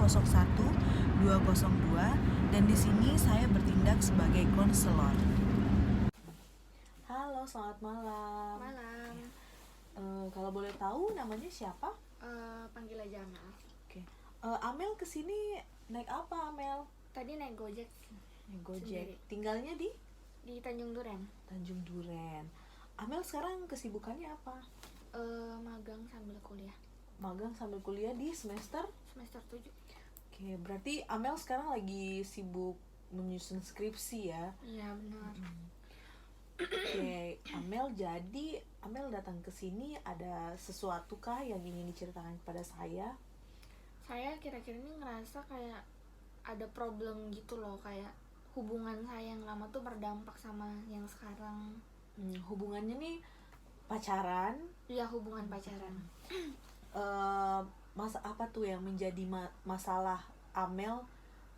201 202 dan di sini saya bertindak sebagai konselor. Halo, selamat malam. Malam. Kalau boleh tahu namanya siapa? Panggil aja Amel. Oke. Amel kesini naik apa, Amel? Tadi naik Gojek. Naik Gojek. Sendiri. Tinggalnya di Tanjung Duren. Tanjung Duren. Amel sekarang kesibukannya apa? Magang sambil kuliah. Magang sambil kuliah di semester? Semester 7. Oke, berarti Amel sekarang lagi sibuk menyusun skripsi ya? Iya, benar. Oke, Amel datang ke sini ada sesuatu kah yang ingin diceritakan kepada saya? Saya kira-kira ini ngerasa kayak ada problem gitu loh, kayak hubungan saya yang lama tuh berdampak sama yang sekarang. Hubungannya nih pacaran? Iya, hubungan pacaran. Masa apa tuh yang menjadi masalah Amel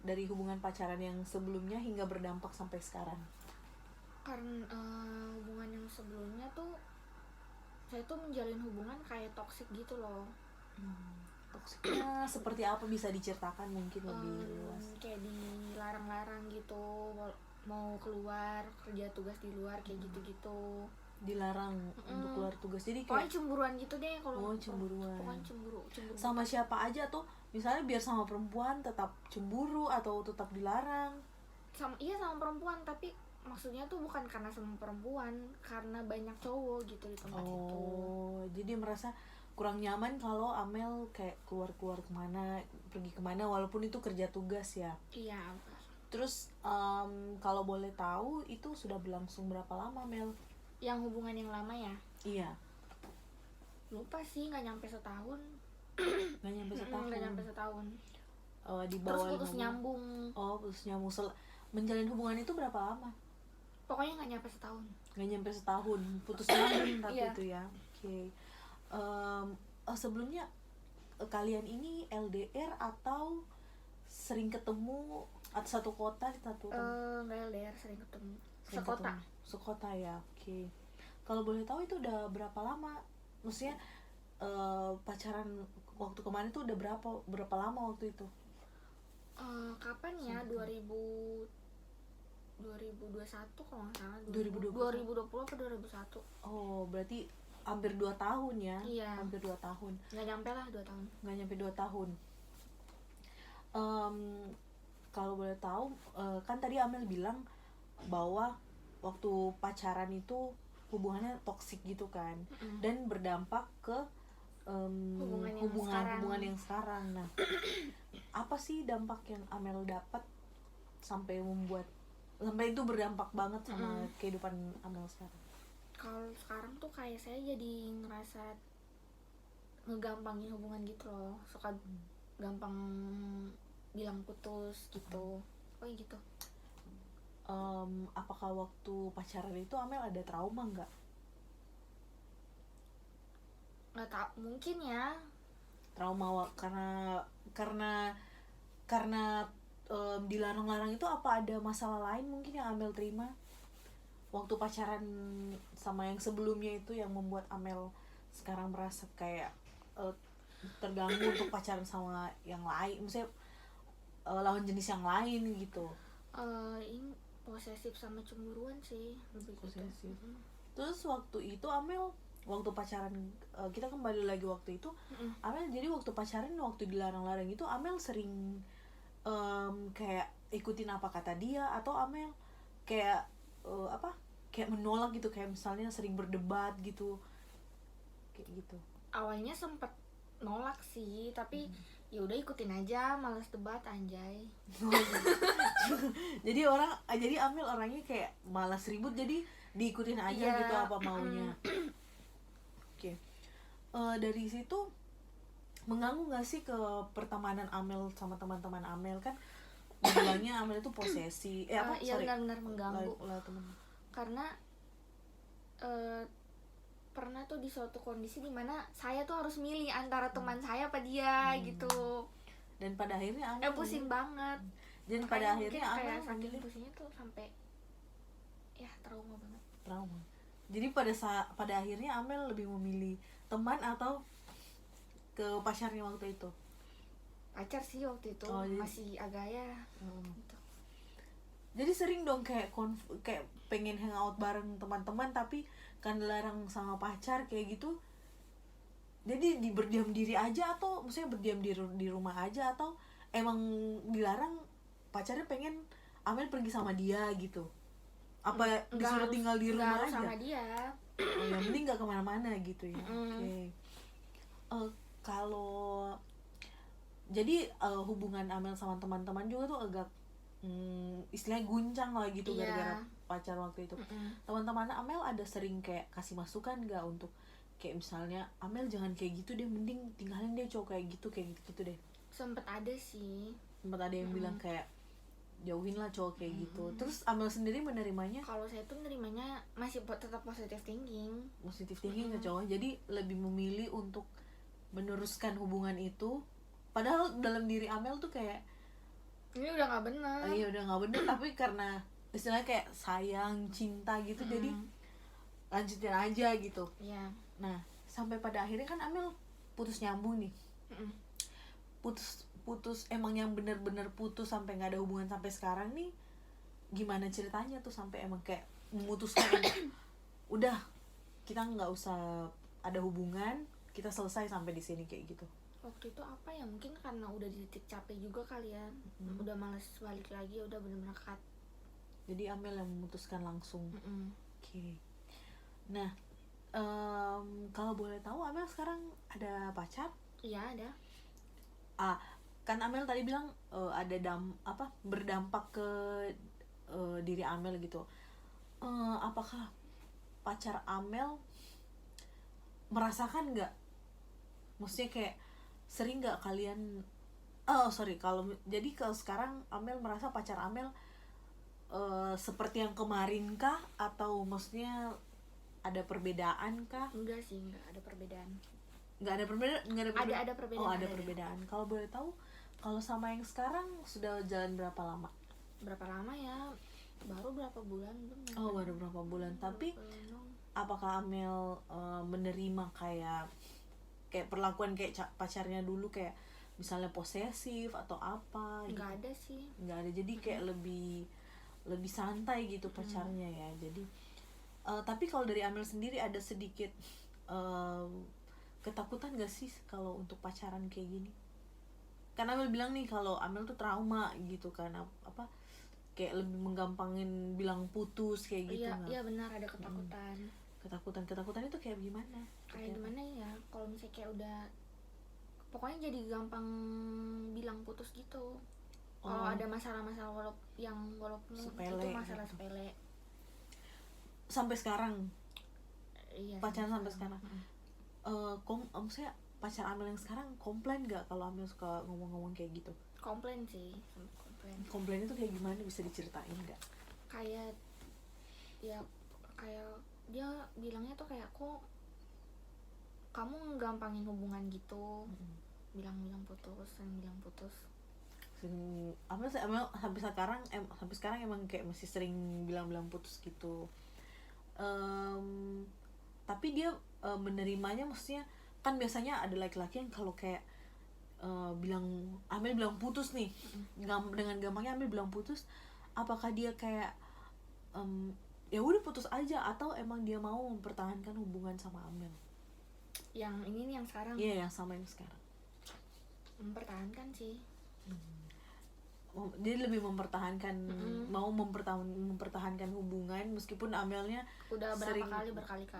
dari hubungan pacaran yang sebelumnya hingga berdampak sampai sekarang? Karena hubungan yang sebelumnya tuh saya tuh menjalin hubungan kayak toksik gitu loh. Toksiknya seperti apa, bisa diceritakan mungkin lebih luas? Kayak dilarang-larang gitu, mau keluar kerja tugas di luar kayak gitu-gitu. Dilarang untuk keluar tugas, jadi Pokoknya kayak cemburuan gitu deh kalau. cemburuan. Pokoknya cemburu. Sama siapa aja tuh? Misalnya biar sama perempuan tetap cemburu atau tetap dilarang? Sama perempuan, tapi maksudnya tuh bukan karena sama perempuan, karena banyak cowok gitu di tempat itu. Oh, jadi merasa kurang nyaman kalau Amel kayak keluar kemana, pergi kemana walaupun itu kerja tugas ya. Iya. Terus kalau boleh tahu itu sudah berlangsung berapa lama, Mel? Yang hubungan yang lama ya? Iya. Lupa sih, nggak nyampe setahun. Nggak nyampe setahun. Di Terus bawah putus 5 bulan. nyambung. Oh, putus nyambung. Menjalin hubungan itu berapa lama? Pokoknya nggak nyampe setahun. Nggak nyampe setahun, putus nyambung tapi Iya. itu ya. Oke. Sebelumnya kalian ini LDR atau sering ketemu atau satu kota di satu tempat? Nggak LDR, sering ketemu. Sekota ya. Oke. Kalau boleh tahu itu udah berapa lama? Maksudnya pacaran waktu kemarin tuh udah berapa lama waktu itu? Kapan ya? 2021 kalau nggak salah. 2020 apa 2001? Oh, berarti hampir 2 tahun ya? Iya. Hampir 2 tahun. Nggak nyampe lah 2 tahun. Nggak nyampe 2 tahun. Kalau boleh tahu, kan tadi Amel bilang bahwa waktu pacaran itu hubungannya toksik gitu kan, dan berdampak ke hubungan yang sekarang. Nah, apa sih dampak yang Amel dapat sampai itu berdampak banget sama kehidupan Amel sekarang? Kalau sekarang tuh kayak saya jadi ngerasa ngegampangin hubungan gitu loh, suka gampang bilang putus gitu. Oh gitu. Apakah waktu pacaran itu Amel ada trauma nggak? Nggak tahu, mungkin ya. Trauma karena dilarang-larang itu, apa ada masalah lain mungkin yang Amel terima waktu pacaran sama yang sebelumnya itu yang membuat Amel sekarang merasa kayak terganggu untuk pacaran sama yang lain, maksudnya lawan jenis yang lain gitu? Ini posesif sama cemburuan sih, lebih posesif. Terus waktu itu Amel waktu pacaran, kita kembali lagi waktu itu, Amel jadi waktu pacaran, waktu dilarang-larang itu Amel sering kayak ikutin apa kata dia, atau Amel kayak kayak menolak gitu, kayak misalnya sering berdebat gitu, kayak gitu? Awalnya sempet nolak sih, tapi ya udah ikutin aja, malas debat anjay. Jadi Amel orangnya kayak malas ribut, jadi diikutin aja gitu apa maunya. Oke. Dari situ mengganggu nggak sih ke pertemanan Amel sama teman-teman Amel? Kan bilangnya Amel itu posesi. Iya, benar-benar mengganggu. Karena pernah tuh di suatu kondisi dimana saya tuh harus milih antara teman saya apa dia gitu. Dan pada akhirnya Amel pusing banget. Dan pada akhirnya Amel saking pusingnya tuh sampai ya trauma banget. Jadi pada akhirnya Amel lebih memilih teman atau ke pacarnya waktu itu? pacar sih waktu itu. Masih agak ya gitu. Jadi sering dong kayak kayak pengen hangout bareng teman-teman tapi kan dilarang sama pacar kayak gitu. Jadi berdiam diri aja atau maksudnya berdiam di rumah aja atau emang dilarang, pacarnya pengen Amel pergi sama dia gitu? Apa disuruh tinggal di rumah aja? Sama dia. Oh, yang penting nggak kemana-mana gitu ya. Oke. Kalau jadi hubungan Amel sama teman-teman juga tuh agak istilahnya guncang lah gitu gara-gara pacar waktu itu. Teman-teman Amel ada sering kayak kasih masukan nggak untuk kayak misalnya Amel jangan kayak gitu deh, mending tinggalin deh cowok kayak gitu deh. Sempet ada sih. Sempet ada yang bilang kayak jauhin lah cowok kayak gitu. Terus Amel sendiri menerimanya? Kalau saya tuh menerimanya masih tetap positive thinking. Positive thinking ke cowok. Jadi lebih memilih untuk meneruskan hubungan itu. Padahal dalam diri Amel tuh kayak ini udah nggak benar. Iya udah nggak benar, tapi karena istilahnya kayak sayang, cinta gitu, jadi lanjutin aja gitu. Iya. Nah sampai pada akhirnya kan Amel putus nyambung nih. Putus emang yang bener-bener putus sampai nggak ada hubungan sampai sekarang nih. Gimana ceritanya tuh sampai emang kayak memutuskan udah kita nggak usah ada hubungan, kita selesai sampai di sini kayak gitu. Waktu itu apa ya, mungkin karena udah di titik capek juga kali ya. Udah males balik lagi, udah bener-bener cut. Jadi Amel yang memutuskan langsung. Oke. Nah kalau boleh tahu Amel sekarang ada pacar? Iya ada. Kan Amel tadi bilang ada berdampak ke diri Amel gitu. Apakah pacar Amel merasakan nggak? Maksudnya kayak sering nggak kalian jadi kalau sekarang Amel merasa pacar Amel seperti yang kemarin kah, atau maksudnya ada perbedaan kah? Enggak sih, enggak ada perbedaan. Ada perbedaan. Ada perbedaan. Oh, ada perbedaan. Kalau boleh tahu, kalau sama yang sekarang sudah jalan berapa lama? Berapa lama ya? Baru berapa bulan belum. Oh, baru berapa bulan. Tapi apakah Amel menerima kayak perlakuan kayak pacarnya dulu, kayak misalnya posesif atau apa gitu? Nggak ada sih. Nggak ada. Jadi kayak lebih santai gitu pacarnya ya. Jadi tapi kalau dari Amel sendiri ada sedikit ketakutan gak sih kalau untuk pacaran kayak gini? Karena Amel bilang nih kalau Amel tuh trauma gitu kan, kayak lebih menggampangin bilang putus kayak gitu. Iya benar, ada ketakutan. Ketakutan itu kayak gimana? Kayak gimana ya? Kalau misalnya kayak udah, pokoknya jadi gampang bilang putus gitu. Kalau ada masalah-masalah walaupun sepele, itu masalah gitu. Sepele. Sampai sekarang? Iya. Pacaran sampai sekarang. Maksudnya pacar Amel yang sekarang komplain gak kalau Amel suka ngomong-ngomong kayak gitu? Komplain sih, komplain. Komplain itu kayak gimana, bisa diceritain gak? Kayak dia bilangnya tuh kayak, kok kamu gampangin hubungan gitu. bilang putus. Amel sampai sekarang emang kayak masih sering bilang putus gitu. Tapi dia menerimanya, maksudnya kan biasanya ada laki-laki yang kalau kayak Amel bilang putus nih, dengan gampangnya Amel bilang putus, apakah dia kayak ya udah putus aja, atau emang dia mau mempertahankan hubungan sama Amel? Yang ini nih, yang sekarang? Iya, yang sama yang sekarang. Mempertahankan sih. Dia lebih mempertahankan, mau mempertahankan hubungan meskipun Amelnya udah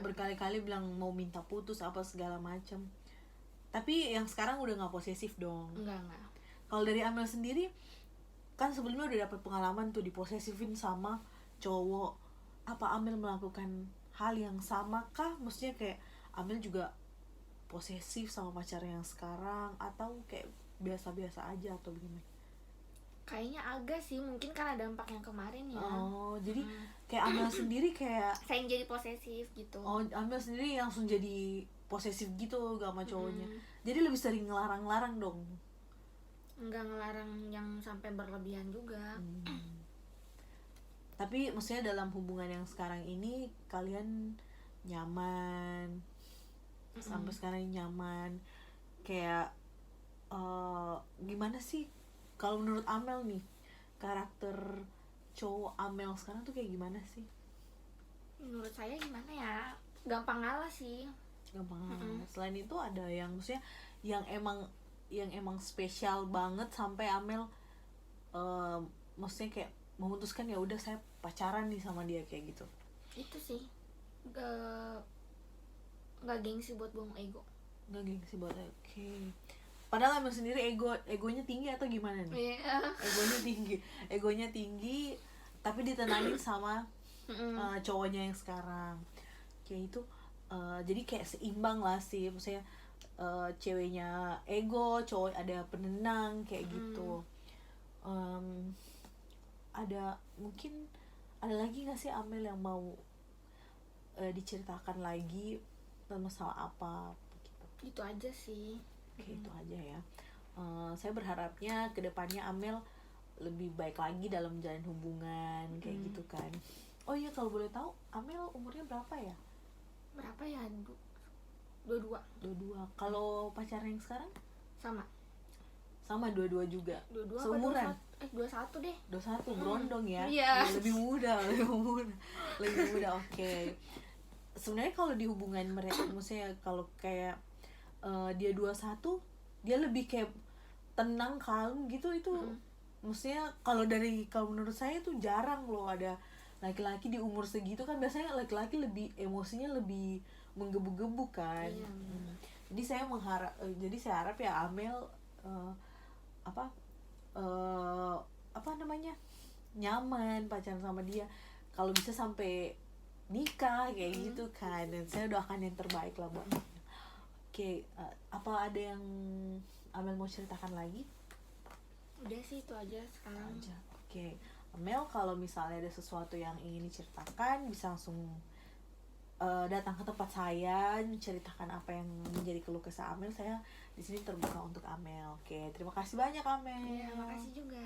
berkali-kali bilang mau minta putus apa segala macam. Tapi yang sekarang udah nggak posesif dong? Enggak. Kalau dari Amel sendiri, kan sebelumnya udah dapet pengalaman tuh diposesifin sama cowok. Apa Amel melakukan hal yang sama kah? Maksudnya kayak Amel juga posesif sama pacar yang sekarang, atau kayak biasa-biasa aja atau gimana? Kayaknya agak sih, mungkin karena dampak yang kemarin ya. Jadi kayak Amel sendiri kayak saya yang jadi posesif gitu. Amel sendiri langsung jadi posesif gitu gak sama cowoknya. Jadi lebih sering ngelarang-larang dong? Enggak ngelarang yang sampai berlebihan juga. Tapi maksudnya dalam hubungan yang sekarang ini kalian nyaman, sampai sekarang nyaman, kayak gimana sih kalau menurut Amel nih karakter cowok Amel sekarang tuh kayak gimana sih? Menurut saya gimana ya, gampang ngalah sih. Gampang. Selain itu ada yang maksudnya yang emang spesial banget sampai Amel maksudnya kayak memutuskan ya udah saya pacaran nih sama dia kayak gitu. Itu sih nggak gengsi buat buang ego. Nggak gengsi buat oke. Padahal Amel sendiri egonya tinggi atau gimana nih? Iya. Egonya tinggi tapi ditenangin sama cowoknya yang sekarang kayak itu. Jadi kayak seimbang lah sih maksudnya, ceweknya ego, cowok ada penenang kayak gitu. Ada mungkin ada lagi nggak sih Amel yang mau diceritakan lagi tentang masalah apa gitu? Itu aja sih. Oke, itu aja ya. Saya berharapnya kedepannya Amel lebih baik lagi dalam menjalin hubungan kayak gitu kan. Oh iya, kalau boleh tahu Amel umurnya berapa ya? Berapa ya? 22. Kalau pacarnya yang sekarang? Sama 22 juga. 22 Seumuran? 21 deh. 21, berondong ya. Iya. Lebih muda. Oke. Sebenarnya kalau di hubungan mereka, maksudnya kalau kayak dia 21, dia lebih kayak tenang, kalem gitu. Itu maksudnya kalau menurut saya itu jarang loh ada laki-laki di umur segitu kan. Biasanya laki-laki lebih emosinya lebih menggebu-gebu kan. Iya. Jadi saya harap ya Amel apa namanya, nyaman pacaran sama dia, kalau bisa sampai nikah kayak gitu kan. Dan saya doakan yang terbaik lah buat Amel. Oke, apa ada yang Amel mau ceritakan lagi? Udah sih itu aja sekarang. Oke, Amel kalau misalnya ada sesuatu yang ingin diceritakan bisa langsung datang ke tempat saya, menceritakan apa yang menjadi keluh kesah Amel. Saya di sini terbuka untuk Amel. Oke, terima kasih banyak Amel. Iya, makasih juga.